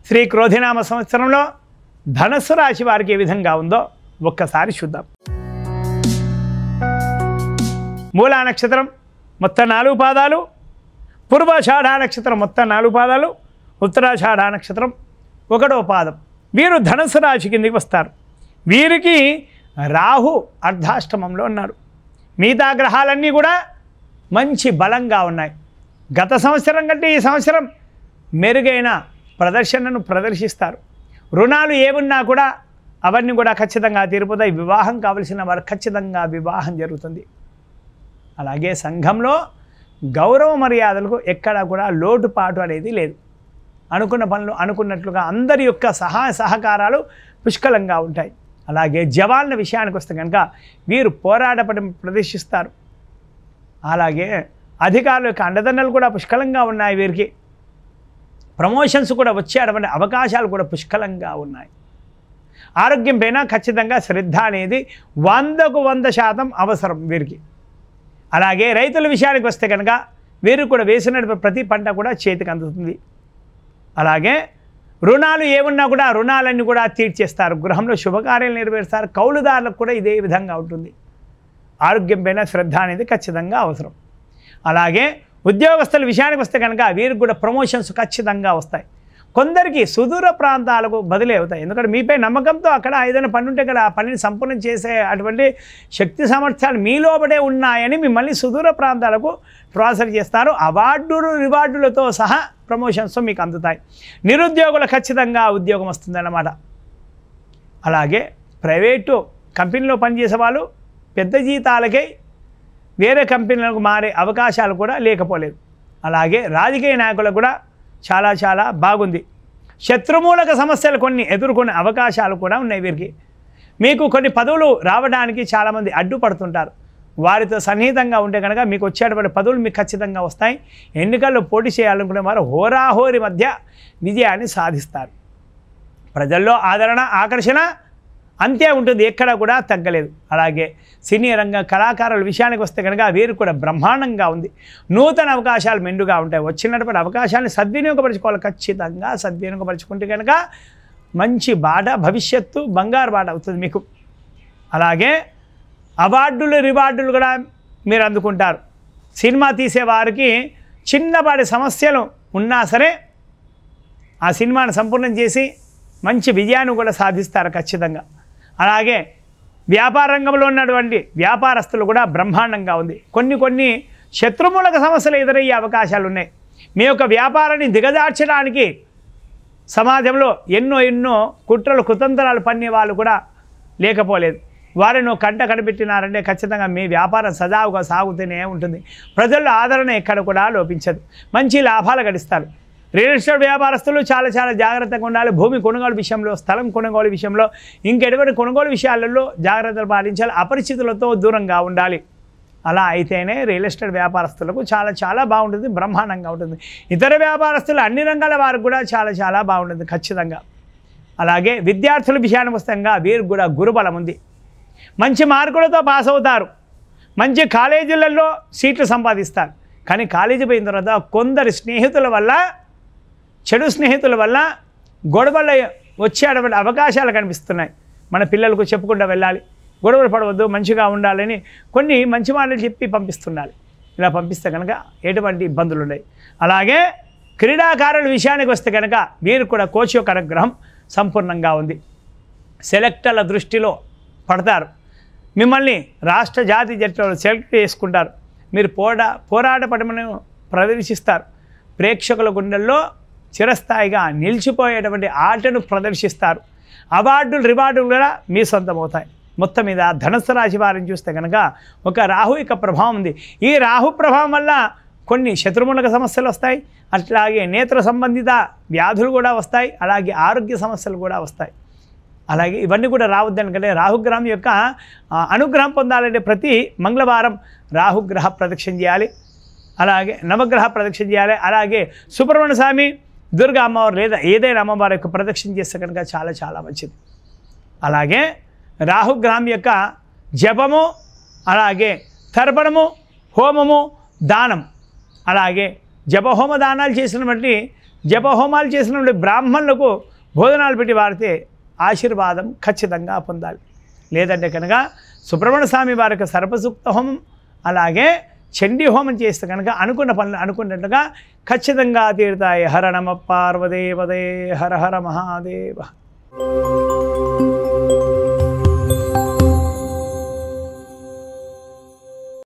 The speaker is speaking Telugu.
శ్రీ క్రోధినామ సంవత్సరంలో ధనుస్సు రాశి వారికి ఏ విధంగా ఉందో ఒక్కసారి చూద్దాం. మూలా నక్షత్రం మొత్తం 4 పాదాలు, పూర్వాషాఢ నక్షత్రం మొత్తం 4 పాదాలు, ఉత్తరాషాఢ నక్షత్రం 1వ పాదం. వీరు ధనుస్సు రాశి కిందికి వస్తారు. వీరికి రాహు అర్ధాష్టమంలో ఉన్నారు. మిగతా గ్రహాలన్నీ కూడా మంచి బలంగా ఉన్నాయి. గత సంవత్సరం కంటే ఈ సంవత్సరం మెరుగైన ప్రదర్శనను ప్రదర్శిస్తారు. రుణాలు ఏమున్నా కూడా అవన్నీ కూడా ఖచ్చితంగా తీరిపోతాయి. వివాహం కావలసిన వారు ఖచ్చితంగా వివాహం జరుగుతుంది. అలాగే సంఘంలో గౌరవ మర్యాదలకు ఎక్కడా కూడా లోటుపాటు అనేది లేదు. అనుకున్న పనులు అనుకున్నట్లుగా అందరి యొక్క సహాయ సహకారాలు పుష్కలంగా ఉంటాయి. అలాగే జవాన్ల విషయానికి వస్తే కనుక వీరు పోరాటపడి ప్రదర్శిస్తారు. అలాగే అధికారుల యొక్క అండదండలు కూడా పుష్కలంగా ఉన్నాయి. వీరికి ప్రమోషన్స్ కూడా వచ్చేటువంటి అవకాశాలు కూడా పుష్కలంగా ఉన్నాయి. ఆరోగ్యం పైన ఖచ్చితంగా శ్రద్ధ అనేది 100కు 100% అవసరం వీరికి. అలాగే రైతుల విషయానికి వస్తే కనుక వీరు కూడా వేసిన ప్రతి పంట కూడా చేతికి అందుతుంది. అలాగే రుణాలు ఏమున్నా కూడా రుణాలన్నీ కూడా తీర్చేస్తారు. గృహంలో శుభకార్యాలు నెరవేరుస్తారు. కౌలుదారులకు కూడా ఇదే విధంగా ఉంటుంది. ఆరోగ్యం పైన శ్రద్ధ అనేది ఖచ్చితంగా అవసరం. అలాగే ఉద్యోగస్తుల విషయానికి వస్తే కనుక వీరికి కూడా ప్రమోషన్స్ ఖచ్చితంగా వస్తాయి. కొందరికి సుదూర ప్రాంతాలకు బదిలీ అవుతాయి. ఎందుకంటే మీపై నమ్మకంతో అక్కడ ఏదైనా పని ఉంటే కదా ఆ పనిని సంపూర్ణం చేసే అటువంటి శక్తి సామర్థ్యాలు మీలోబడే ఉన్నాయని మిమ్మల్ని సుదూర ప్రాంతాలకు ట్రాన్స్ఫర్ చేస్తారు. అవార్డులు రివార్డులతో సహా ప్రమోషన్స్ మీకు అందుతాయి. నిరుద్యోగులు ఖచ్చితంగా ఉద్యోగం వస్తుందన్నమాట. అలాగే ప్రైవేటు కంపెనీలో పనిచేసే వాళ్ళు పెద్ద జీతాలకై వేరే కంపెనీలకు మారే అవకాశాలు కూడా లేకపోలేదు. అలాగే రాజకీయ నాయకులకు కూడా చాలా చాలా బాగుంది. శత్రుమూలక సమస్యలు కొన్ని ఎదుర్కొనే అవకాశాలు కూడా ఉన్నాయి వీరికి. మీకు కొన్ని పదవులు రావడానికి చాలామంది అడ్డుపడుతుంటారు. వారితో సన్నిహితంగా ఉంటే కనుక మీకు వచ్చేటువంటి పదవులు మీకు ఖచ్చితంగా వస్తాయి. ఎన్నికల్లో పోటీ చేయాలనుకునే వారు హోరాహోరి మధ్య విజయాన్ని సాధిస్తారు. ప్రజల్లో ఆదరణ ఆకర్షణ అంతే ఉంటుంది, ఎక్కడ కూడా తగ్గలేదు. అలాగే సినీ రంగ కళాకారుల విషయానికి వస్తే కనుక వీరు కూడా బ్రహ్మాండంగా ఉంది. నూతన అవకాశాలు మెండుగా ఉంటాయి. వచ్చినటువంటి అవకాశాన్ని సద్వినియోగపరచుకోవాలి. ఖచ్చితంగా సద్వినియోగపరచుకుంటే కనుక మంచి బాట, భవిష్యత్తు బంగారు బాట అవుతుంది మీకు. అలాగే అవార్డులు రివార్డులు కూడా మీరు అందుకుంటారు. సినిమా తీసేవారికి చిన్నపాటి సమస్యలు ఉన్నా సరే ఆ సినిమాను సంపూర్ణం చేసి మంచి విజయాన్ని కూడా సాధిస్తారు ఖచ్చితంగా. అలాగే వ్యాపార రంగంలో ఉన్నటువంటి వ్యాపారస్తులు కూడా బ్రహ్మాండంగా ఉంది. కొన్ని శత్రుమూలక సమస్యలు ఎదురయ్యే అవకాశాలు ఉన్నాయి. మీ యొక్క వ్యాపారాన్ని దిగజార్చడానికి సమాజంలో ఎన్నో కుట్రలు కుతంత్రాలు పన్నే వాళ్ళు కూడా లేకపోలేదు. వారిని కంట కనిపెట్టినారంటే ఖచ్చితంగా మీ వ్యాపారం సజావుగా సాగుతూనే ఉంటుంది. ప్రజల్లో ఆదరణ ఎక్కడ కూడా లోపించదు. మంచి లాభాలు గడిస్తారు. రియల్ ఎస్టేట్ వ్యాపారస్తులు చాలా చాలా జాగ్రత్తగా ఉండాలి. భూమి కొనుగోలు విషయంలో, స్థలం కొనుగోలు విషయంలో, ఇంకెటువంటి కొనుగోలు విషయాలలో జాగ్రత్తలు పాటించాలి. అపరిచితులతో దూరంగా ఉండాలి. అలా అయితేనే రియల్ ఎస్టేట్ వ్యాపారస్తులకు చాలా చాలా బాగుంటుంది, బ్రహ్మాండంగా ఉంటుంది. ఇతర వ్యాపారస్తులు అన్ని రంగాల వారికి కూడా చాలా చాలా బాగుంటుంది ఖచ్చితంగా. అలాగే విద్యార్థుల విషయానికి వస్తాగా వీరికి కూడా గురుబలం ఉంది. మంచి మార్కులతో పాస్ అవుతారు. మంచి కాలేజీలలో సీట్లు సంపాదిస్తారు. కానీ కాలేజీ పోయిన తర్వాత కొందరు స్నేహితుల వల్ల, చెడు స్నేహితుల వల్ల గొడవలు వచ్చేటువంటి అవకాశాలు కనిపిస్తున్నాయి. మన పిల్లలకు చెప్పుకుంటూ వెళ్ళాలి, గొడవలు పడవద్దు, మంచిగా ఉండాలని కొన్ని మంచి మాటలు చెప్పి పంపిస్తుండాలి. ఇలా పంపిస్తే కనుక ఎటువంటి ఇబ్బందులు ఉన్నాయి. అలాగే క్రీడాకారుల విషయానికి వస్తే కనుక వీరు కూడా కోచ్ యొక్క అనుగ్రహం సంపూర్ణంగా ఉంది. సెలెక్టర్ల దృష్టిలో పడతారు. మిమ్మల్ని రాష్ట్ర జాతి జట్టులో సెలెక్ట్ చేసుకుంటారు. మీరు పోరాట పడమని ప్రదర్శిస్తారు. ప్రేక్షకుల గుండెల్లో చిరస్థాయిగా నిలిచిపోయేటువంటి ఆటను ప్రదర్శిస్తారు. అవార్డులు రివార్డులు కూడా మీ సొంతమవుతాయి. మొత్తం మీద ధనుస్సు రాశి వారిని చూస్తే కనుక ఒక రాహు యొక్క ప్రభావం ఉంది. ఈ రాహు ప్రభావం వల్ల కొన్ని శత్రుమూలక సమస్యలు వస్తాయి. అట్లాగే నేత్ర సంబంధిత వ్యాధులు కూడా వస్తాయి. అలాగే ఆరోగ్య సమస్యలు కూడా వస్తాయి. అలాగే ఇవన్నీ కూడా రావద్దనుకంటే రాహుగ్రహం యొక్క అనుగ్రహం పొందాలంటే ప్రతి మంగళవారం రాహుగ్రహ ప్రదక్షిణ చేయాలి. అలాగే నవగ్రహ ప్రదక్షిణ చేయాలి. అలాగే సుబ్రహ్మణ్య స్వామి, దుర్గా అమ్మవారు లేదా ఏదైనా అమ్మవారి యొక్క ప్రదక్షిణ చేస్తే కనుక చాలా చాలా మంచిది. అలాగే రాహుగ్రహం యొక్క జపము, అలాగే తర్పణము, హోమము, దానం, అలాగే జపహోమ దానాలు చేసినటువంటి జపహోమాలు చేసినప్పుడు బ్రాహ్మణులకు భోజనాలు పెట్టి వాడితే ఆశీర్వాదం ఖచ్చితంగా పొందాలి. లేదంటే కనుక సుబ్రహ్మణ్య స్వామి వారికి సర్పసూక్త హోమం అలాగే చండీ హోమం చేస్తే కనుక అనుకున్న పనులు అనుకున్నట్టుగా ఖచ్చితంగా తీరుతాయి. హర నమ పార్వదేవదే హర హర మహాదేవ.